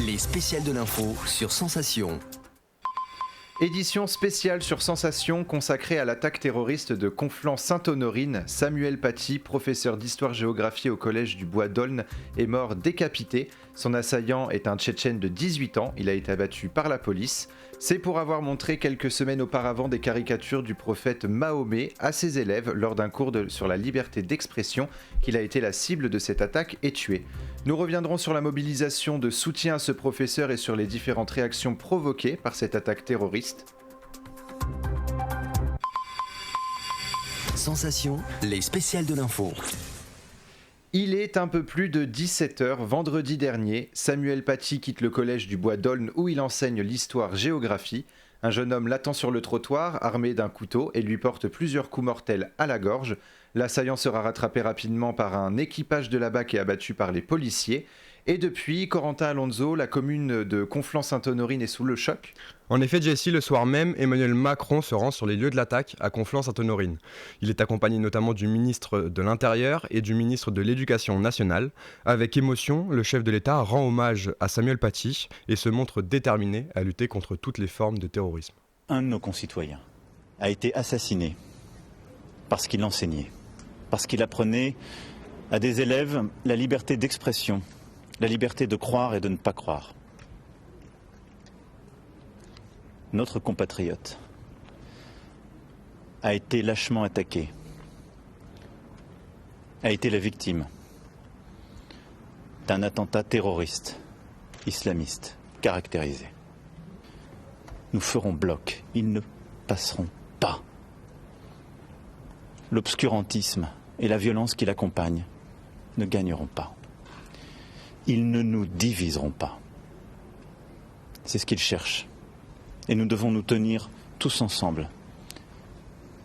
Les spéciales de l'info sur Sensation. Édition spéciale sur Sensation consacrée à l'attaque terroriste de Conflans-Sainte-Honorine. Samuel Paty, professeur d'histoire-géographie au collège du Bois d'Aulne, est mort décapité. Son assaillant est un Tchétchène de 18 ans. Il a été abattu par la police. C'est pour avoir montré quelques semaines auparavant des caricatures du prophète Mahomet à ses élèves lors d'un cours sur la liberté d'expression qu'il a été la cible de cette attaque et tué. Nous reviendrons sur la mobilisation de soutien à ce professeur et sur les différentes réactions provoquées par cette attaque terroriste. Sensation, les spéciales de l'info. Il est un peu plus de 17h vendredi dernier. Samuel Paty quitte le collège du Bois d'Aulne où il enseigne l'histoire-géographie. Un jeune homme l'attend sur le trottoir, armé d'un couteau, et lui porte plusieurs coups mortels à la gorge. L'assaillant sera rattrapé rapidement par un équipage de la BAC et abattu par les policiers. Et depuis, Corentin Alonso, la commune de Conflans-Sainte-Honorine est sous le choc. En effet, Jesse, le soir même, Emmanuel Macron se rend sur les lieux de l'attaque à Conflans-Sainte-Honorine. Il est accompagné notamment du ministre de l'Intérieur et du ministre de l'Éducation nationale. Avec émotion, le chef de l'État rend hommage à Samuel Paty et se montre déterminé à lutter contre toutes les formes de terrorisme. Un de nos concitoyens a été assassiné parce qu'il enseignait, parce qu'il apprenait à des élèves la liberté d'expression, la liberté de croire et de ne pas croire. Notre compatriote a été lâchement attaqué, a été la victime d'un attentat terroriste, islamiste, caractérisé. Nous ferons bloc, ils ne passeront pas. L'obscurantisme et la violence qui l'accompagnent ne gagneront pas. Ils ne nous diviseront pas. C'est ce qu'ils cherchent. Et nous devons nous tenir tous ensemble,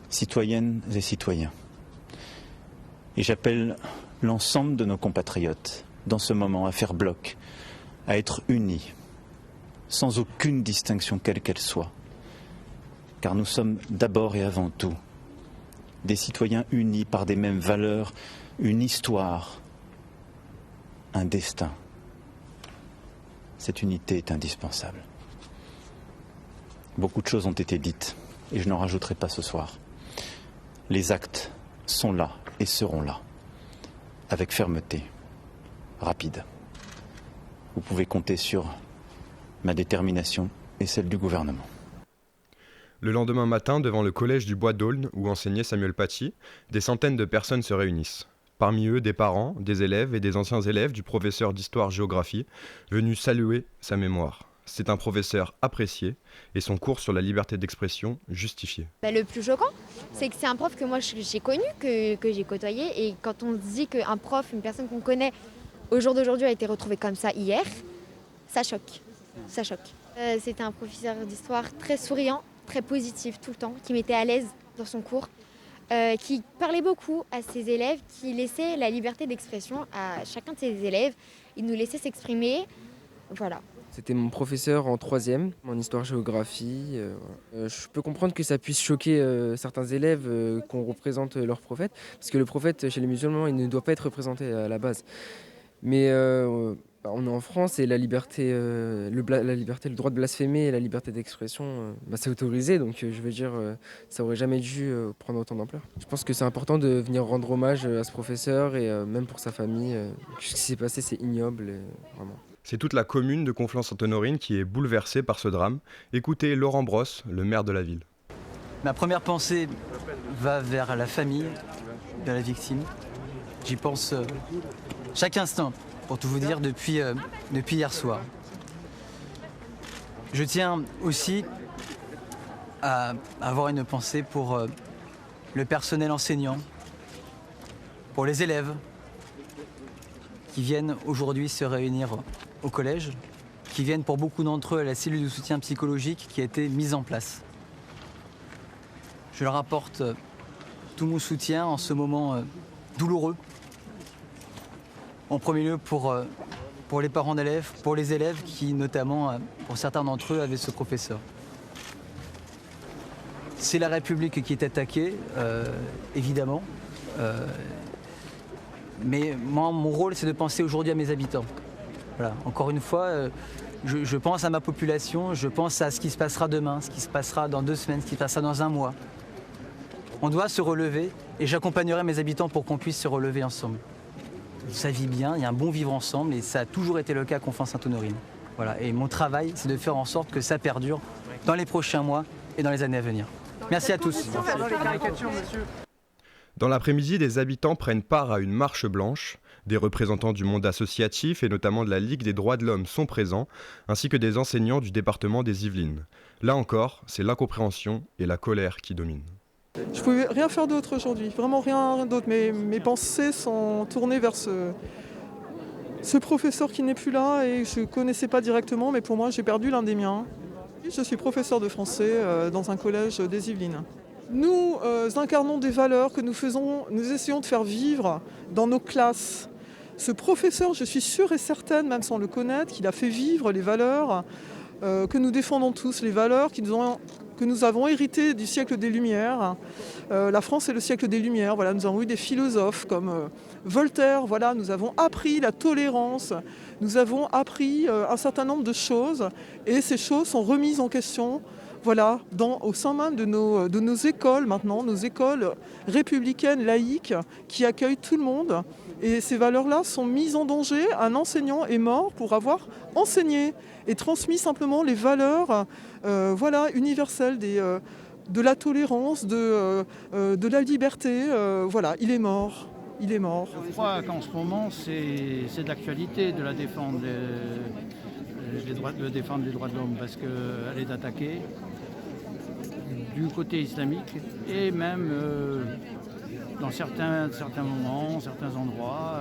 citoyennes et citoyens. Et j'appelle l'ensemble de nos compatriotes, dans ce moment, à faire bloc, à être unis, sans aucune distinction quelle qu'elle soit. Car nous sommes d'abord et avant tout des citoyens unis par des mêmes valeurs, une histoire, un destin. Cette unité est indispensable. Beaucoup de choses ont été dites et je n'en rajouterai pas ce soir. Les actes sont là et seront là, avec fermeté, rapide. Vous pouvez compter sur ma détermination et celle du gouvernement. Le lendemain matin, devant le collège du Bois d'Aulne où enseignait Samuel Paty, des centaines de personnes se réunissent. Parmi eux, des parents, des élèves et des anciens élèves du professeur d'histoire-géographie venus saluer sa mémoire. C'est un professeur apprécié et son cours sur la liberté d'expression justifié. Le plus choquant, c'est que c'est un prof que moi j'ai connu, que j'ai côtoyé. Et quand on se dit qu'un prof, une personne qu'on connaît au jour d'aujourd'hui a été retrouvée comme ça hier, ça choque. Ça choque. C'était un professeur d'histoire très souriant, très positif tout le temps, qui mettait à l'aise dans son cours, qui parlait beaucoup à ses élèves, qui laissait la liberté d'expression à chacun de ses élèves. Il nous laissait s'exprimer. Voilà. C'était mon professeur en 3e, en histoire-géographie. Je peux comprendre que ça puisse choquer certains élèves qu'on représente leur prophète, parce que le prophète, chez les musulmans, il ne doit pas être représenté à la base. Mais on est en France et la liberté, le droit de blasphémer et la liberté d'expression, c'est autorisé. Donc je veux dire, ça aurait jamais dû prendre autant d'ampleur. Je pense que c'est important de venir rendre hommage à ce professeur et même pour sa famille. Ce qui s'est passé, c'est ignoble, vraiment. C'est toute la commune de Conflans-Sainte-Honorine qui est bouleversée par ce drame. Écoutez Laurent Brosse, le maire de la ville. Ma première pensée va vers la famille de la victime. J'y pense chaque instant, pour tout vous dire, depuis hier soir. Je tiens aussi à avoir une pensée pour le personnel enseignant, pour les élèves qui viennent aujourd'hui se réunir au collège, qui viennent pour beaucoup d'entre eux à la cellule de soutien psychologique qui a été mise en place. Je leur apporte tout mon soutien en ce moment douloureux. En premier lieu pour les parents d'élèves, pour les élèves qui notamment, pour certains d'entre eux, avaient ce professeur. C'est la République qui est attaquée, évidemment. Mais moi, mon rôle, c'est de penser aujourd'hui à mes habitants. Voilà. Encore une fois, je pense à ma population, je pense à ce qui se passera demain, ce qui se passera dans 2 semaines, ce qui se passera dans 1 mois. On doit se relever et j'accompagnerai mes habitants pour qu'on puisse se relever ensemble. Ça vit bien, il y a un bon vivre ensemble et ça a toujours été le cas à Conflans-Sainte-Honorine. Voilà. Et mon travail, c'est de faire en sorte que ça perdure dans les prochains mois et dans les années à venir. Merci à tous. Dans l'après-midi, des habitants prennent part à une marche blanche. Des représentants du monde associatif et notamment de la Ligue des droits de l'homme sont présents, ainsi que des enseignants du département des Yvelines. Là encore, c'est l'incompréhension et la colère qui dominent. Je ne pouvais rien faire d'autre aujourd'hui, vraiment rien d'autre. Mes pensées sont tournées vers ce professeur qui n'est plus là et je ne connaissais pas directement, mais pour moi j'ai perdu l'un des miens. Je suis professeur de français dans un collège des Yvelines. Nous incarnons des valeurs que nous essayons de faire vivre dans nos classes. Ce professeur, je suis sûre et certaine, même sans le connaître, qu'il a fait vivre les valeurs que nous défendons tous, les valeurs que nous avons héritées du siècle des Lumières. La France est le siècle des Lumières. Voilà, nous avons eu des philosophes comme Voltaire. Voilà, nous avons appris la tolérance, nous avons appris un certain nombre de choses et ces choses sont remises en question. Voilà, au sein même de nos écoles maintenant, nos écoles républicaines, laïques, qui accueillent tout le monde. Et ces valeurs-là sont mises en danger. Un enseignant est mort pour avoir enseigné et transmis simplement les valeurs universelles de la tolérance, de la liberté. Voilà, il est mort. Il est mort. Je crois qu'en ce moment, c'est d'actualité de la défendre, de défendre les droits de l'homme parce qu'elle est attaquée du côté islamique et même dans certains moments, certains endroits,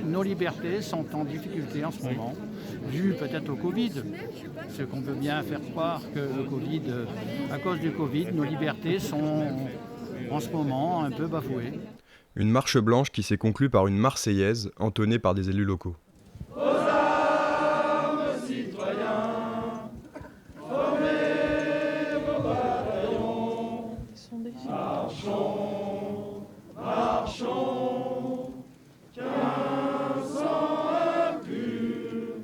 nos libertés sont en difficulté en ce moment, dû peut-être au Covid. Ce qu'on peut bien faire croire que le Covid, à cause du Covid, nos libertés sont en ce moment un peu bafouées. Une marche blanche qui s'est conclue par une Marseillaise entonnée par des élus locaux. Aux armes, citoyens, formez vos bataillons. Marchons, marchons, qu'un sang impur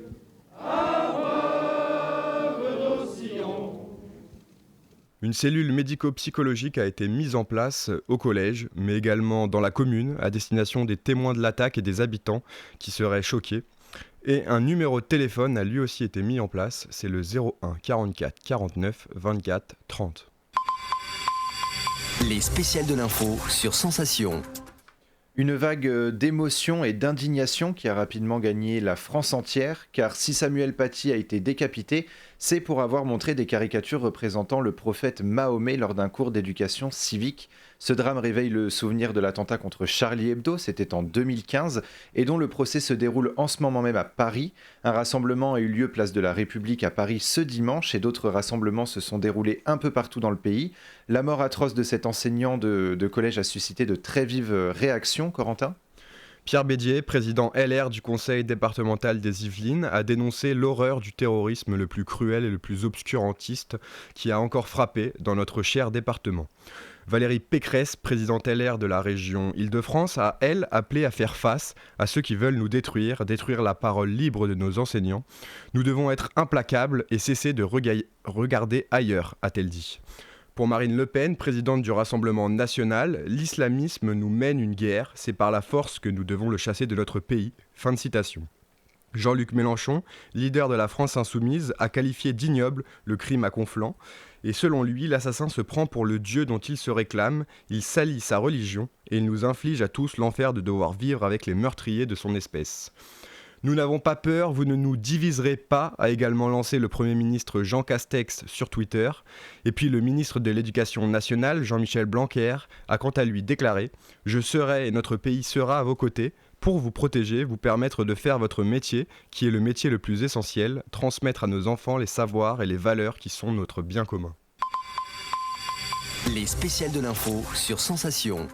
abreuve nos sillons. Une cellule médico-psychologique a été mise en place au collège, mais également dans la commune, à destination des témoins de l'attaque et des habitants qui seraient choqués. Et un numéro de téléphone a lui aussi été mis en place, c'est le 01 44 49 24 30. Les spéciales de l'info sur Sensation. Une vague d'émotion et d'indignation qui a rapidement gagné la France entière, car si Samuel Paty a été décapité, c'est pour avoir montré des caricatures représentant le prophète Mahomet lors d'un cours d'éducation civique. Ce drame réveille le souvenir de l'attentat contre Charlie Hebdo, c'était en 2015, et dont le procès se déroule en ce moment même à Paris. Un rassemblement a eu lieu place de la République à Paris ce dimanche, et d'autres rassemblements se sont déroulés un peu partout dans le pays. La mort atroce de cet enseignant de collège a suscité de très vives réactions, Corentin ? Pierre Bédier, président LR du conseil départemental des Yvelines, a dénoncé l'horreur du terrorisme le plus cruel et le plus obscurantiste qui a encore frappé dans notre cher département. Valérie Pécresse, présidente LR de la région Île-de-France, a, elle, appelé à faire face à ceux qui veulent nous détruire la parole libre de nos enseignants. Nous devons être implacables et cesser de regarder ailleurs, a-t-elle dit. Pour Marine Le Pen, présidente du Rassemblement national, l'islamisme nous mène une guerre, c'est par la force que nous devons le chasser de notre pays. Fin de citation. Jean-Luc Mélenchon, leader de la France insoumise, a qualifié d'ignoble le crime à Conflans. Et selon lui, l'assassin se prend pour le Dieu dont il se réclame, il salit sa religion et il nous inflige à tous l'enfer de devoir vivre avec les meurtriers de son espèce. Nous n'avons pas peur, vous ne nous diviserez pas, a également lancé le Premier ministre Jean Castex sur Twitter. Et puis le ministre de l'Éducation nationale, Jean-Michel Blanquer, a quant à lui déclaré « Je serai et notre pays sera à vos côtés pour vous protéger, vous permettre de faire votre métier, qui est le métier le plus essentiel, transmettre à nos enfants les savoirs et les valeurs qui sont notre bien commun. » Les spéciales de l'info sur Sensation.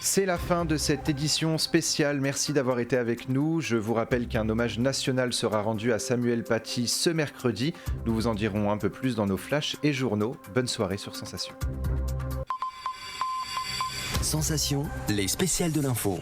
C'est la fin de cette édition spéciale, merci d'avoir été avec nous. Je vous rappelle qu'un hommage national sera rendu à Samuel Paty ce mercredi. Nous vous en dirons un peu plus dans nos flashs et journaux. Bonne soirée sur Sensation. Sensation, les spéciales de l'info.